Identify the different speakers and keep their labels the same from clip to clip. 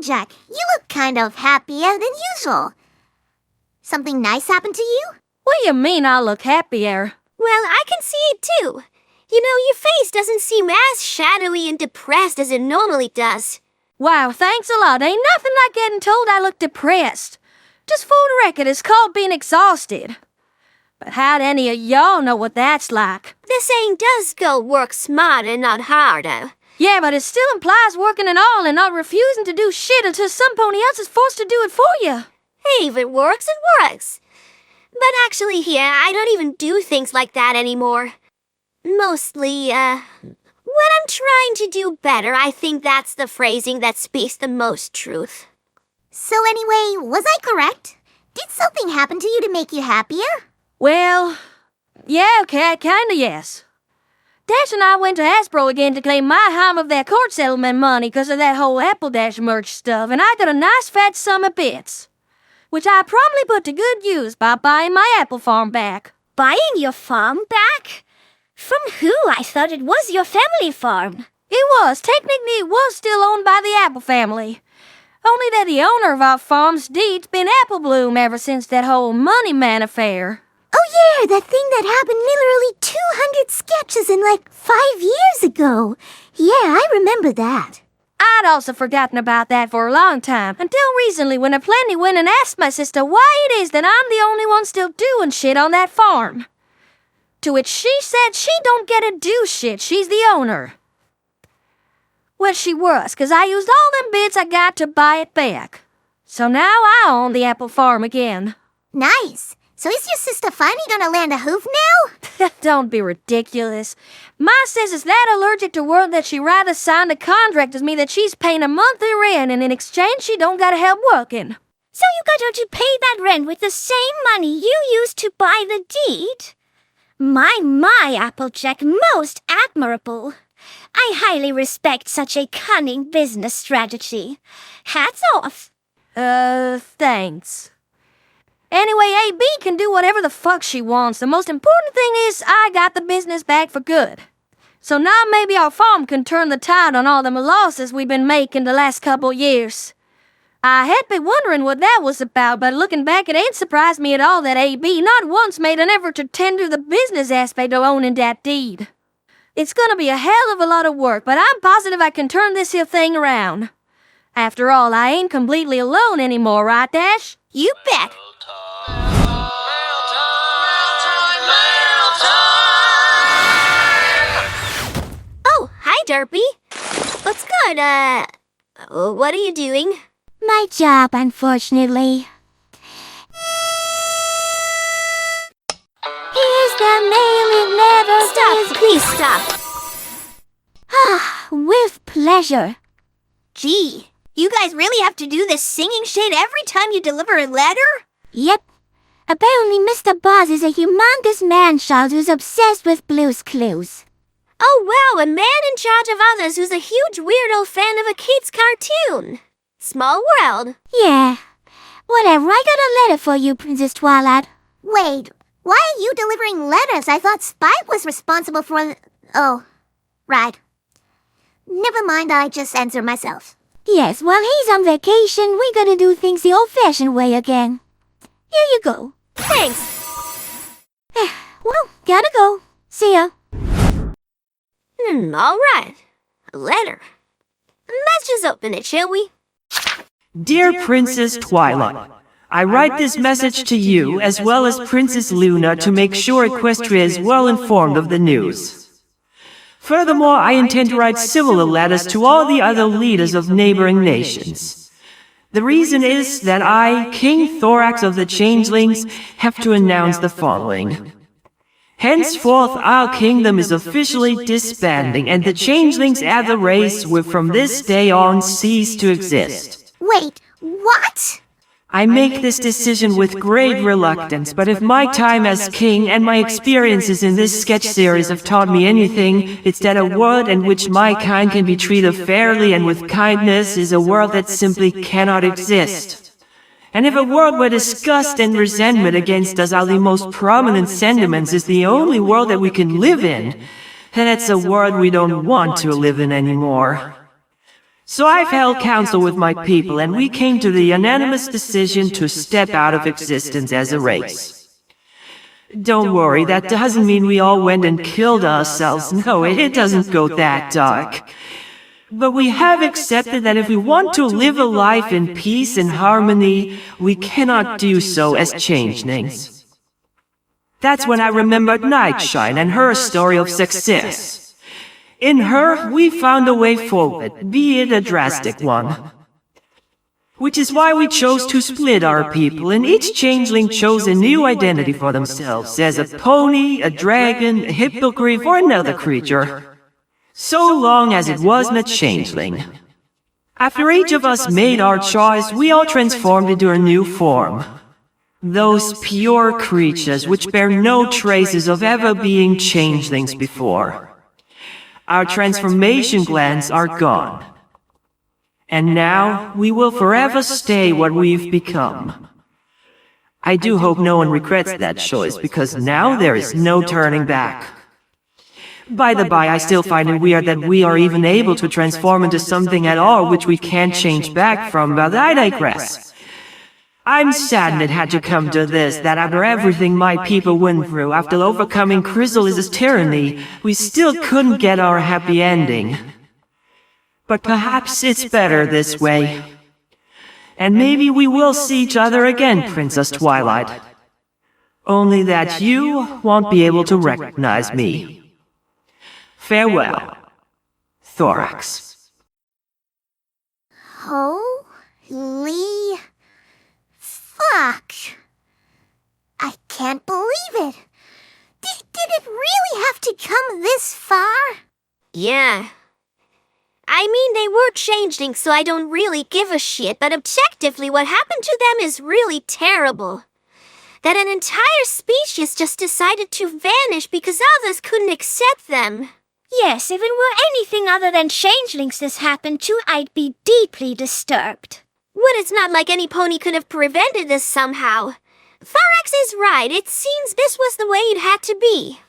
Speaker 1: Applejack, you look kind of happier than usual. Something nice happened to you?
Speaker 2: What do you mean I look happier?
Speaker 3: Well, I can see it too. You know, your face doesn't seem as shadowy and depressed as it normally does.
Speaker 2: Wow, thanks a lot. Ain't nothing like getting told I look depressed. Just for the record, it's called being exhausted. But how'd any of y'all know what that's like?
Speaker 3: The saying does go work smarter, not harder.
Speaker 2: Yeah, but it still implies working at all and not refusing to do shit until some pony else is forced to do it for you.
Speaker 3: Hey, if it works, it works. But actually here, I don't even do things like that anymore. Mostly, when I'm trying to do better, I think that's the phrasing that speaks the most truth.
Speaker 1: So anyway, was I correct? Did something happen to you to make you happier?
Speaker 2: Well, yeah, okay, kinda yes. Dash and I went to Hasbro again to claim my half of their court settlement money because of that whole Apple Dash merch stuff, and I got a nice fat sum of bits, which I promptly put to good use by buying my apple farm back.
Speaker 3: Buying your farm back? From who? I thought it was your family farm.
Speaker 2: It was. Technically, it was still owned by the Apple family. Only that the owner of our farm's deed's been Apple Bloom ever since that whole Money Man affair.
Speaker 1: Oh yeah, that thing that happened literally 200 sketches in like 5 years ago. Yeah, I remember that.
Speaker 2: I'd also forgotten about that for a long time, until recently when I plenty went and asked my sister why it is that I'm the only one still doing shit on that farm. To which she said she don't get to do shit, she's the owner. Well, she was, 'cause I used all them bits I got to buy it back. So now I own the apple farm again.
Speaker 1: Nice. So is your sister finally gonna land a hoof now?
Speaker 2: Don't be ridiculous. Ma says is that allergic to work that she rather signed a contract with me that she's paying a monthly rent, and in exchange she don't gotta help working.
Speaker 3: So you got her to pay that rent with the same money you used to buy the deed? My, Applejack, most admirable. I highly respect such a cunning business strategy. Hats off.
Speaker 2: Thanks. Anyway, AB can do whatever the fuck she wants. The most important thing is I got the business back for good. So now maybe our farm can turn the tide on all the losses we've been making the last couple years. I had been wondering what that was about, but looking back, it ain't surprised me at all that AB not once made an effort to tend to the business aspect of owning that deed. It's gonna be a hell of a lot of work, but I'm positive I can turn this here thing around. After all, I ain't completely alone anymore, right, Dash?
Speaker 3: You bet. Oh, hi, Derpy. What's good? What are you doing?
Speaker 1: My job, unfortunately. Here's the mail, it never
Speaker 3: Stop, please stop.
Speaker 1: With pleasure.
Speaker 3: Gee, you guys really have to do this singing shit every time you deliver a letter?
Speaker 1: Yep. Apparently Mr. Boz is a humongous man-child who's obsessed with Blue's Clues.
Speaker 3: Oh wow, a man in charge of others who's a huge weirdo fan of a kid's cartoon. Small world.
Speaker 1: Yeah. Whatever, I got a letter for you, Princess Twilight. Wait, why are you delivering letters? I thought Spike was responsible for... Oh, right. Never mind, I just answer myself. Yes, while he's on vacation, we're gonna do things the old-fashioned way again. Here you go.
Speaker 3: Thanks.
Speaker 1: Well, gotta go. See ya.
Speaker 3: All right. A letter. Let's just open it, shall we?
Speaker 4: Dear Princess Twilight, I write this message to you as well as Princess Luna to make sure Equestria is well informed of the news. Furthermore, I intend to write similar letters to all the other leaders of neighboring nations. The reason is that I, King Thorax of the Changelings, have to announce the following. Henceforth, our kingdom is officially disbanding, and the Changelings as a race will from this day on cease to exist.
Speaker 1: Wait, what?
Speaker 4: I make this decision with great reluctance, but if my time as king and my experiences in this sketch series have taught me anything, it's that a world in which my kind can be treated fairly and with kindness is a world that simply cannot exist. And if a world where disgust and resentment against us are the most prominent sentiments is the only world that we can live in, then it's a world we don't want to live in anymore. So I've held counsel with my people and we came to the unanimous decision to step out of existence as a race. Don't worry, that doesn't mean we all went and killed ourselves. No, it doesn't go that dark. But we have accepted that if we want to live a life in peace and harmony, we cannot do so as changelings. That's when I remembered Nightshine and her story of success. In her, we found a way forward, be it a drastic one. Which is why we chose to split our people, and each changeling chose a new identity for themselves, as a pony, a dragon, a hippogriff, or another creature. So long as it wasn't a changeling. After each of us made our choice, we all transformed into a new form. Those pure creatures which bear no traces of ever being changelings before. Our transformation glands are gone. And now, we will forever stay what we've become. I do hope no one regrets that choice, because now there is no turning back. By the by, I still find it weird that we are even able to transform into something at all which we can't change back from, but I digress. I'm saddened it had to come to this, that after everything my people went through, after overcoming Chrysalis's tyranny, we still couldn't get our happy ending. But perhaps it's better this way. And maybe we will see each other again, Princess Twilight. Only that you won't be able to recognize me. Farewell, Thorax.
Speaker 1: Holy fuck. I can't believe it. Did it really have to come this far?
Speaker 3: Yeah. I mean, they were changelings, so I don't really give a shit, but objectively what happened to them is really terrible. That an entire species just decided to vanish because others couldn't accept them. Yes, if it were anything other than changelings this happened to, I'd be deeply disturbed. Well, it's not like any pony could have prevented this somehow. Thorax is right, it seems this was the way it had to be.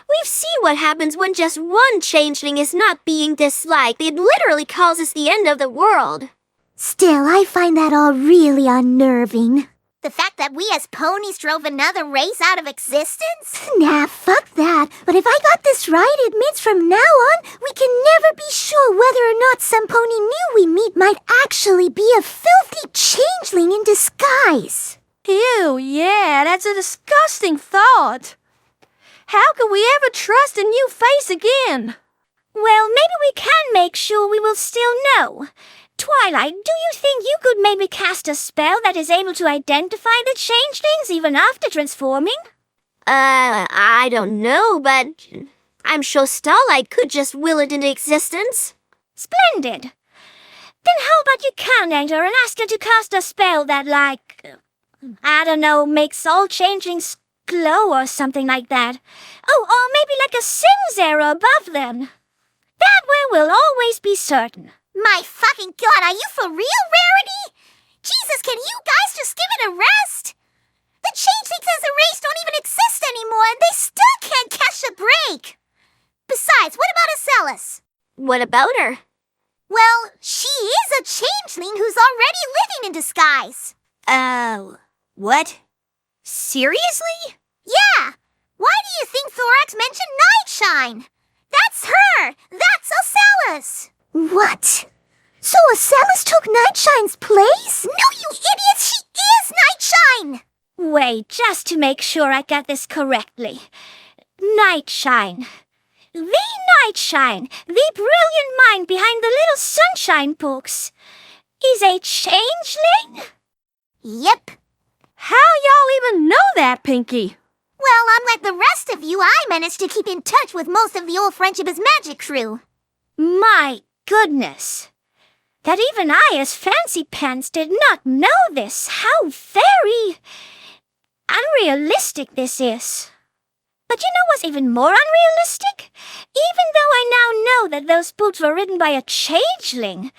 Speaker 3: We've seen what happens when just one changeling is not being disliked. It literally causes the end of the world.
Speaker 1: Still, I find that all really unnerving. The fact that we as ponies drove another race out of existence? Nah, fuck that. But if I got this right, it means from now on, we can never be sure whether or not some pony new we meet might actually be a filthy changeling in disguise.
Speaker 2: Ew, yeah, that's a disgusting thought. How could we ever trust a new face again?
Speaker 3: Well, maybe we can make sure we will still know. Twilight, do you think you could maybe cast a spell that is able to identify the changelings even after transforming? I don't know, but I'm sure Starlight could just will it into existence. Splendid. Then how about you contact her and ask her to cast a spell that, I don't know, makes all changelings glow or something like that. Oh, or maybe like a Sims arrow above them. That way we'll always be certain.
Speaker 1: My fucking god, are you for real, Rarity? Jesus, can you guys just give it a rest? The changelings as a race don't even exist anymore, and they still can't catch a break. Besides, what about Acellus?
Speaker 3: What about her?
Speaker 1: Well, she is a changeling who's already living in disguise.
Speaker 3: Oh, what? Seriously?
Speaker 1: Yeah. Why do you think Thorax mentioned Nightshine? That's her. That's Acellus. What? So Acellus took Nightshine's place? No, you idiots! She is Nightshine!
Speaker 3: Wait, just to make sure I got this correctly. Nightshine. The Nightshine, the brilliant mind behind the Little Sunshine books, is a changeling?
Speaker 1: Yep.
Speaker 2: How y'all even know that, Pinky?
Speaker 1: Well, unlike the rest of you, I managed to keep in touch with most of the old Friendship is Magic crew.
Speaker 3: My goodness. That even I, as Fancy Pants, did not know this. How very unrealistic this is. But you know what's even more unrealistic? Even though I now know that those books were written by a changeling,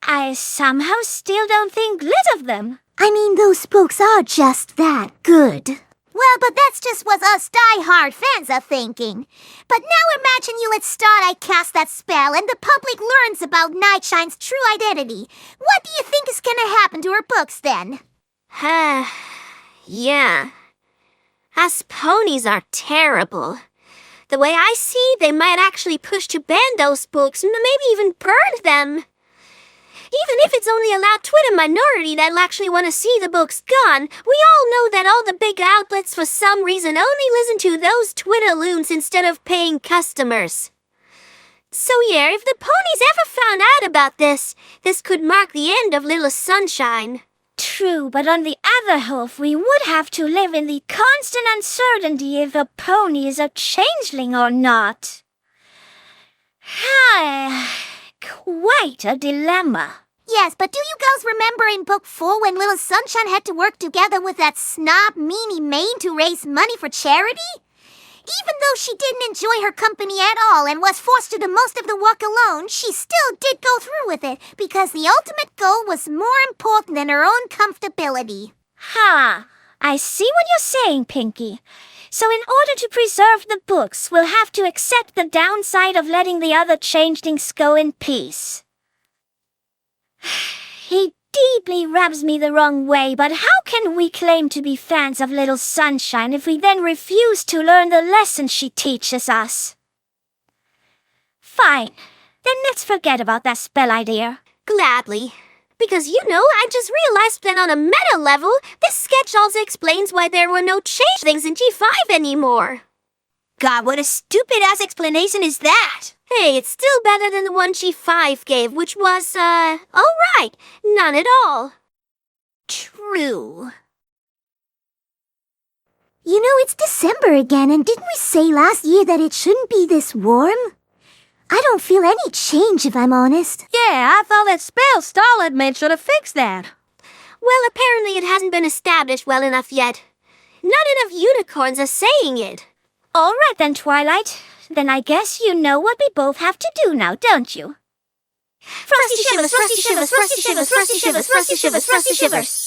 Speaker 3: I somehow still don't think lit of them.
Speaker 1: I mean, those books are just that good. Well, but that's just what us die-hard fans are thinking. But now imagine you let Starlight cast that spell and the public learns about Nightshine's true identity. What do you think is gonna happen to her books then?
Speaker 3: Yeah. Us ponies are terrible. The way I see, they might actually push to ban those books and maybe even burn them. Even if it's only a loud Twitter minority that'll actually want to see the books gone, we all know that all the big outlets for some reason only listen to those Twitter loons instead of paying customers. So yeah, if the ponies ever found out about this could mark the end of Little Sunshine. True, but on the other hand, we would have to live in the constant uncertainty if a pony is a changeling or not. Quite a dilemma.
Speaker 1: Yes, but do you girls remember in Book 4 when Little Sunshine had to work together with that snob Meanie Main to raise money for charity? Even though she didn't enjoy her company at all and was forced to do most of the work alone, she still did go through with it because the ultimate goal was more important than her own comfortability.
Speaker 3: I see what you're saying, Pinky. So in order to preserve the books, we'll have to accept the downside of letting the other changelings go in peace. He deeply rubs me the wrong way, but how can we claim to be fans of Little Sunshine if we then refuse to learn the lessons she teaches us? Fine, then let's forget about that spell idea.
Speaker 2: Gladly. Because, I just realized that on a meta level, this sketch also explains why there were no changelings in G5 anymore.
Speaker 3: God, what a stupid-ass explanation is that?
Speaker 2: Hey, it's still better than the one G5 gave, which was, alright, none at all.
Speaker 3: True.
Speaker 1: It's December again, and didn't we say last year that it shouldn't be this warm? I don't feel any change, if I'm honest.
Speaker 2: Yeah, I thought that spell Starlight made should have fixed that. Well, apparently it hasn't been established well enough yet. Not enough unicorns are saying it.
Speaker 3: All right then, Twilight. Then I guess you know what we both have to do now, don't you?
Speaker 2: Frosty shivers, frosty shivers, frosty shivers, frosty shivers, frosty shivers, frosty shivers.